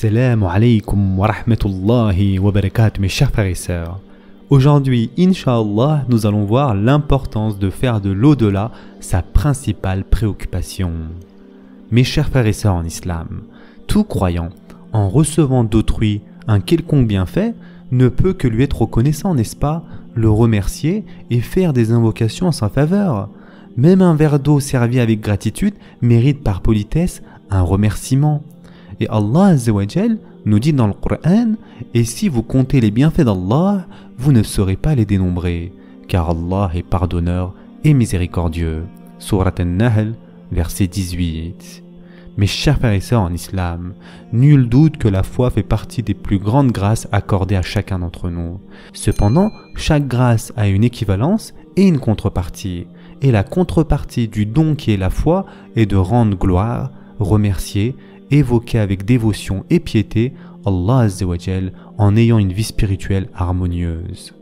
Assalamu alaikum wa rahmatullahi wa barakatuh, mes chers frères et sœurs. Aujourd'hui, Inch'Allah, nous allons voir l'importance de faire de l'au-delà sa principale préoccupation. Mes chers frères et sœurs en islam, tout croyant, en recevant d'autrui un quelconque bienfait, ne peut que lui être reconnaissant, n'est-ce pas, le remercier et faire des invocations en sa faveur. Même un verre d'eau servi avec gratitude mérite par politesse un remerciement. Et Allah Azza wa Jal nous dit dans le Coran, et si vous comptez les bienfaits d'Allah, vous ne saurez pas les dénombrer, car Allah est pardonneur et miséricordieux. Sourate An-Nahl, verset 18. Mes chers frères et sœurs en islam, nul doute que la foi fait partie des plus grandes grâces accordées à chacun d'entre nous. Cependant, chaque grâce a une équivalence et une contrepartie. Et la contrepartie du don qui est la foi est de rendre gloire, remercier, évoquer avec dévotion et piété Allah Azza wa Jal en ayant une vie spirituelle harmonieuse.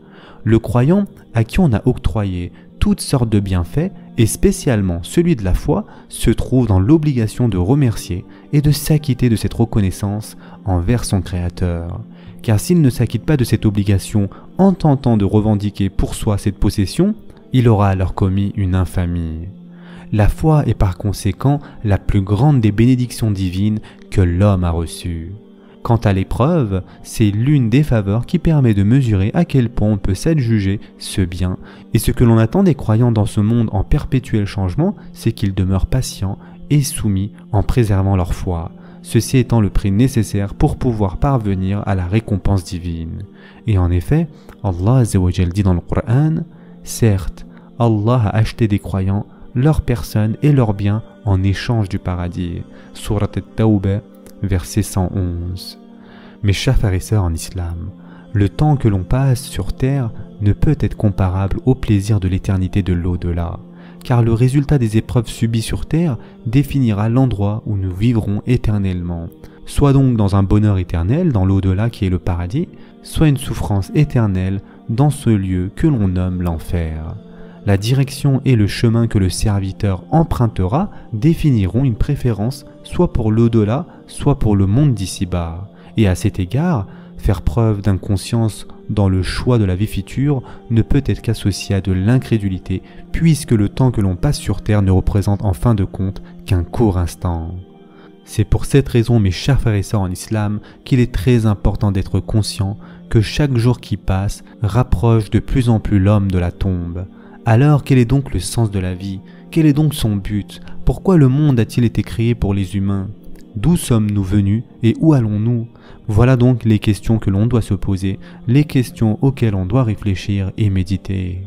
Le croyant à qui on a octroyé toutes sortes de bienfaits, et spécialement celui de la foi, se trouve dans l'obligation de remercier et de s'acquitter de cette reconnaissance envers son Créateur. Car s'il ne s'acquitte pas de cette obligation en tentant de revendiquer pour soi cette possession, il aura alors commis une infamie. La foi est par conséquent la plus grande des bénédictions divines que l'homme a reçues. Quant à l'épreuve, c'est l'une des faveurs qui permet de mesurer à quel point on peut s'adjuger ce bien. Et ce que l'on attend des croyants dans ce monde en perpétuel changement, c'est qu'ils demeurent patients et soumis en préservant leur foi. Ceci étant le prix nécessaire pour pouvoir parvenir à la récompense divine. Et en effet, Allah Azza wa Jal dit dans le Coran, certes, Allah a acheté des croyants leur personne et leurs biens en échange du paradis. Sourate At-Tawbah, verset 111. Mes chers frères et sœurs en islam, le temps que l'on passe sur terre ne peut être comparable au plaisir de l'éternité de l'au-delà, car le résultat des épreuves subies sur terre définira l'endroit où nous vivrons éternellement, soit donc dans un bonheur éternel dans l'au-delà qui est le paradis, soit une souffrance éternelle dans ce lieu que l'on nomme l'enfer. La direction et le chemin que le serviteur empruntera définiront une préférence soit pour l'au-delà, soit pour le monde d'ici-bas. Et à cet égard, faire preuve d'inconscience dans le choix de la vie future ne peut être qu'associé à de l'incrédulité, puisque le temps que l'on passe sur terre ne représente en fin de compte qu'un court instant. C'est pour cette raison, mes chers frères et sœurs en islam, qu'il est très important d'être conscient que chaque jour qui passe rapproche de plus en plus l'homme de la tombe. Alors, quel est donc le sens de la vie? Quel est donc son but? Pourquoi le monde a-t-il été créé pour les humains? D'où sommes-nous venus et où allons-nous? Voilà donc les questions que l'on doit se poser, les questions auxquelles on doit réfléchir et méditer.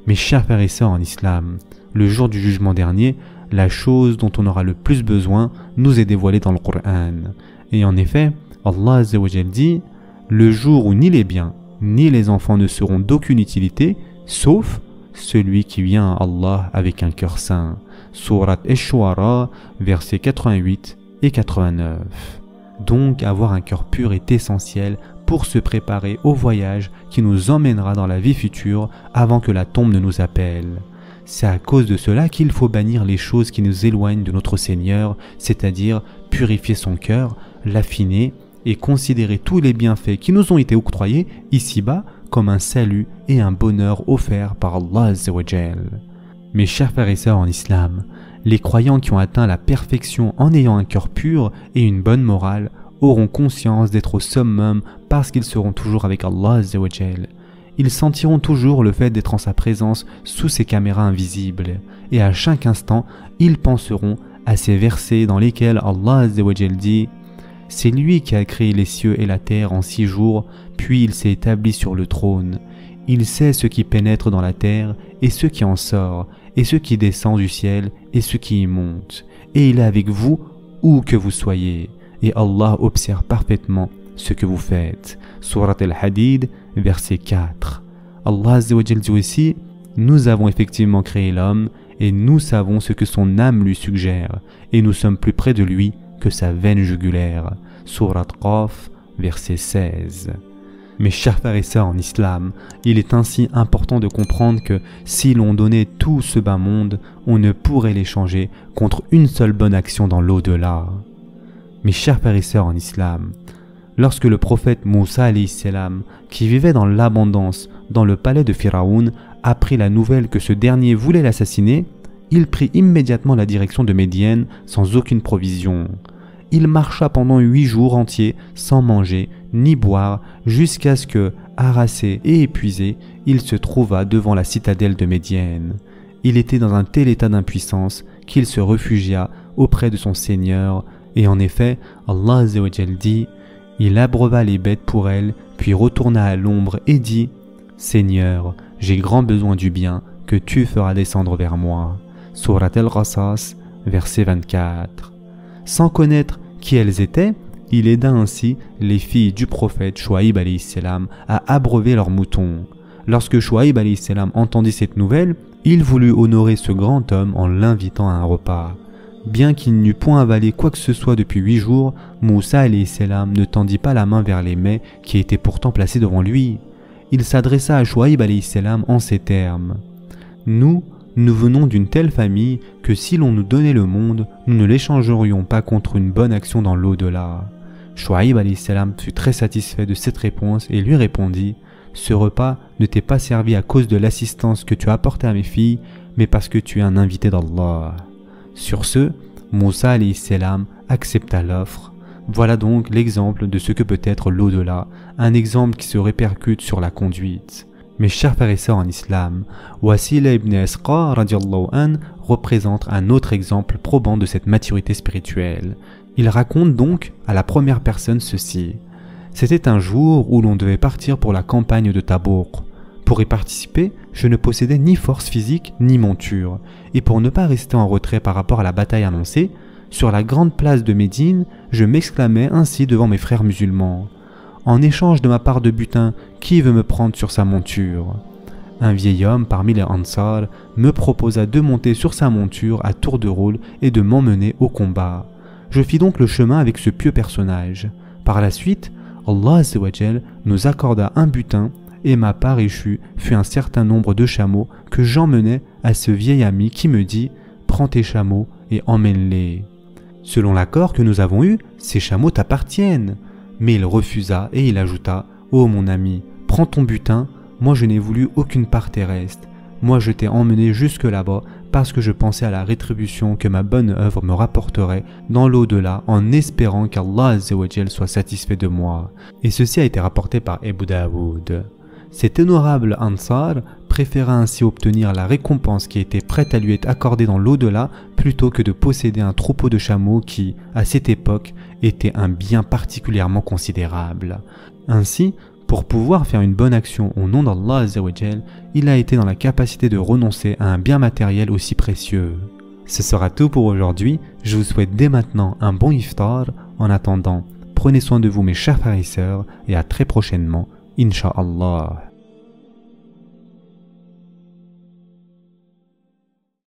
Mes chers frères et sœurs en islam, le jour du jugement dernier, la chose dont on aura le plus besoin nous est dévoilée dans le Coran. Et en effet, Allah Azza wa Jal dit, le jour où ni les biens ni les enfants ne seront d'aucune utilité, sauf celui qui vient à Allah avec un cœur saint. Sourate Ash-Shu'ara, versets 88 et 89. Donc avoir un cœur pur est essentiel pour se préparer au voyage qui nous emmènera dans la vie future avant que la tombe ne nous appelle. C'est à cause de cela qu'il faut bannir les choses qui nous éloignent de notre Seigneur, c'est-à-dire purifier son cœur, l'affiner et considérer tous les bienfaits qui nous ont été octroyés ici-bas comme un salut et un bonheur offert par Allah Azza wa Jal. Mes chers frères et sœurs en islam, les croyants qui ont atteint la perfection en ayant un cœur pur et une bonne morale auront conscience d'être au summum parce qu'ils seront toujours avec Allah Azza wa Jal. Ils sentiront toujours le fait d'être en sa présence sous ses caméras invisibles et à chaque instant, ils penseront à ces versets dans lesquels Allah Azza wa Jal dit « C'est lui qui a créé les cieux et la terre en 6 jours, puis il s'est établi sur le trône. Il sait ce qui pénètre dans la terre et ce qui en sort, et ce qui descend du ciel et ce qui y monte. Et il est avec vous où que vous soyez. Et Allah observe parfaitement ce que vous faites. » Sourate Al-Hadid, verset 4. Allah Azza wa Jal dit aussi « Nous avons effectivement créé l'homme et nous savons ce que son âme lui suggère, et nous sommes plus près de lui que sa veine jugulaire. » Sourate Qaf, verset 16. Mes chers frères et sœurs en islam, il est ainsi important de comprendre que si l'on donnait tout ce bas monde, on ne pourrait l'échanger contre une seule bonne action dans l'au-delà. Mes chers frères et sœurs en islam, lorsque le prophète Moussa alayhi salam, qui vivait dans l'abondance dans le palais de Pharaon, apprit la nouvelle que ce dernier voulait l'assassiner, il prit immédiatement la direction de Médiane sans aucune provision. Il marcha pendant 8 jours entiers sans manger ni boire jusqu'à ce que, harassé et épuisé, il se trouva devant la citadelle de Médiane. Il était dans un tel état d'impuissance qu'il se réfugia auprès de son Seigneur et en effet, Allah Azza wa Jal dit « Il abreuva les bêtes pour elle, puis retourna à l'ombre et dit « Seigneur, j'ai grand besoin du bien que tu feras descendre vers moi. » Surat Al-Qasas, verset 24. Sans connaître qui elles étaient, il aida ainsi les filles du prophète Chouaïb alayhi salam à abreuver leurs moutons. Lorsque Chouaïb alayhi salam entendit cette nouvelle, il voulut honorer ce grand homme en l'invitant à un repas. Bien qu'il n'eût point avalé quoi que ce soit depuis 8 jours, Moussa alayhi salam ne tendit pas la main vers les mets qui étaient pourtant placés devant lui. Il s'adressa à Chouaïb alayhi salam en ces termes. « Nous venons d'une telle famille que si l'on nous donnait le monde, nous ne l'échangerions pas contre une bonne action dans l'au-delà. » Chouaïb alayhi salam fut très satisfait de cette réponse et lui répondit « Ce repas ne t'est pas servi à cause de l'assistance que tu as apportée à mes filles, mais parce que tu es un invité d'Allah. » Sur ce, Moussa alayhi salam accepta l'offre. Voilà donc l'exemple de ce que peut être l'au-delà, un exemple qui se répercute sur la conduite. Mes chers frères et sœurs en islam, Wasila ibn Asqa radiallahu an représente un autre exemple probant de cette maturité spirituelle. Il raconte donc à la première personne ceci. C'était un jour où l'on devait partir pour la campagne de Tabouk. Pour y participer, je ne possédais ni force physique ni monture, et pour ne pas rester en retrait par rapport à la bataille annoncée, sur la grande place de Médine, je m'exclamais ainsi devant mes frères musulmans. En échange de ma part de butin, qui veut me prendre sur sa monture? Un vieil homme parmi les Ansar me proposa de monter sur sa monture à tour de rôle et de m'emmener au combat. Je fis donc le chemin avec ce pieux personnage. Par la suite, Allah Azza wa Jal nous accorda un butin et ma part échue fut un certain nombre de chameaux que j'emmenai à ce vieil ami qui me dit « Prends tes chameaux et emmène-les. » Selon l'accord que nous avons eu, ces chameaux t'appartiennent. Mais il refusa et il ajouta « Oh mon ami, prends ton butin, moi je n'ai voulu aucune part terrestre. Moi je t'ai emmené jusque là-bas parce que je pensais à la rétribution que ma bonne œuvre me rapporterait dans l'au-delà en espérant qu'Allah Azza wa Jal soit satisfait de moi. » Et ceci a été rapporté par Abu Daoud. Cet honorable Ansar préféra ainsi obtenir la récompense qui était prête à lui être accordée dans l'au-delà plutôt que de posséder un troupeau de chameaux qui, à cette époque, était un bien particulièrement considérable. Ainsi, pour pouvoir faire une bonne action au nom d'Allah Azza wa Jal, il a été dans la capacité de renoncer à un bien matériel aussi précieux. Ce sera tout pour aujourd'hui. Je vous souhaite dès maintenant un bon iftar. En attendant, prenez soin de vous mes chers frères et sœurs et à très prochainement, Inch'Allah.